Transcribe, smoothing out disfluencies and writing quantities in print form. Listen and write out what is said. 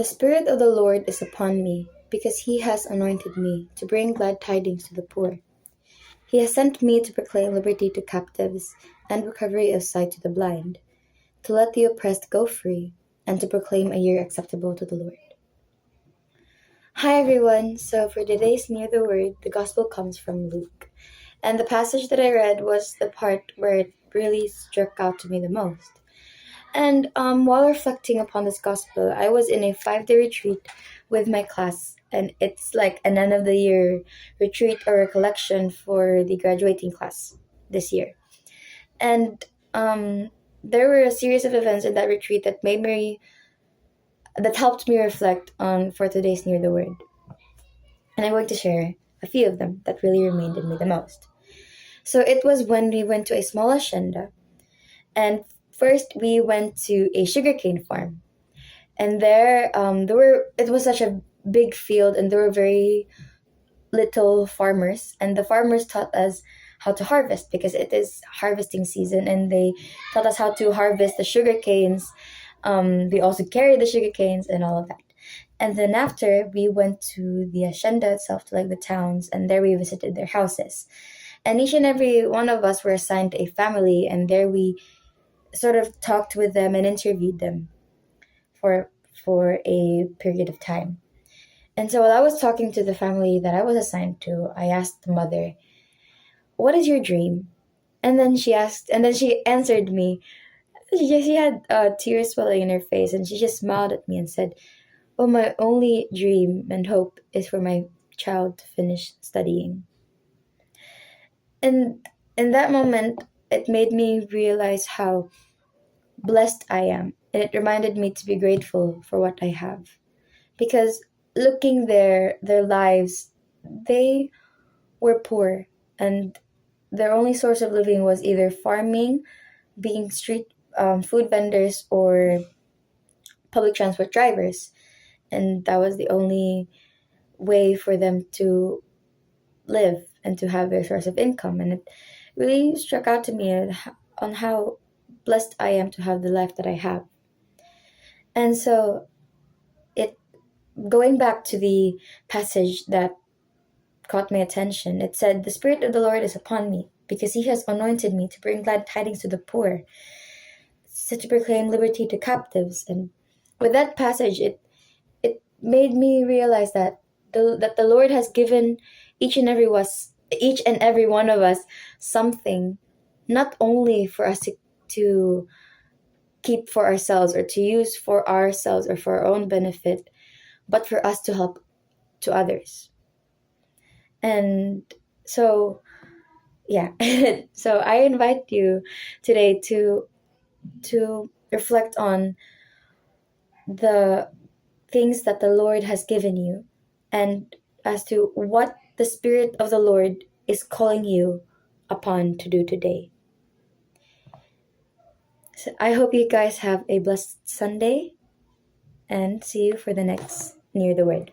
The Spirit of the Lord is upon me, because he has anointed me to bring glad tidings to the poor. He has sent me to proclaim liberty to captives and recovery of sight to the blind, to let the oppressed go free, and to proclaim a year acceptable to the Lord. Hi everyone, so for today's Near the Word, the Gospel comes from Luke. And the passage that I read was the part where it really struck out to me the most. And while reflecting upon this Gospel, I was in a 5-day retreat with my class, and it's like an end of the year retreat or recollection for the graduating class this year. And there were a series of events in that retreat that helped me reflect on for today's Near the Word. And I'm going to share a few of them that really remained in me the most. So it was when we went to a small hacienda, and first we went to a sugarcane farm, and it was such a big field, and there were very little farmers, and the farmers taught us how to harvest because it is harvesting season, and they taught us how to harvest the sugar canes. We also carried the sugar canes and all of that. And then after, we went to the hacienda itself, to like the towns, and there we visited their houses. And each and every one of us were assigned a family, and there we sort of talked with them and interviewed them for a period of time. And so while I was talking to the family that I was assigned to, I asked the mother, "What is your dream?" And then she answered me. She had tears welling in her face, and she just smiled at me and said, "Oh, my only dream and hope is for my child to finish studying." And in that moment, it made me realize how blessed I am, and it reminded me to be grateful for what I have. Because looking their lives, they were poor, and their only source of living was either farming, being street food vendors, or public transport drivers, and that was the only way for them to live and to have their source of income. And it really struck out to me on how blessed I am to have the life that I have. And so, it going back to the passage that caught my attention, it said, "The Spirit of the Lord is upon me, because he has anointed me to bring glad tidings to the poor, to proclaim liberty to captives." And with that passage, it made me realize that the Lord has given each and every one of us something, not only for us to keep for ourselves or to use for ourselves or for our own benefit, but for us to help to others. And so, yeah, so I invite you today to reflect on the things that the Lord has given you, and as to what the Spirit of the Lord is calling you upon to do today. So I hope you guys have a blessed Sunday, and see you for the next Near the Word.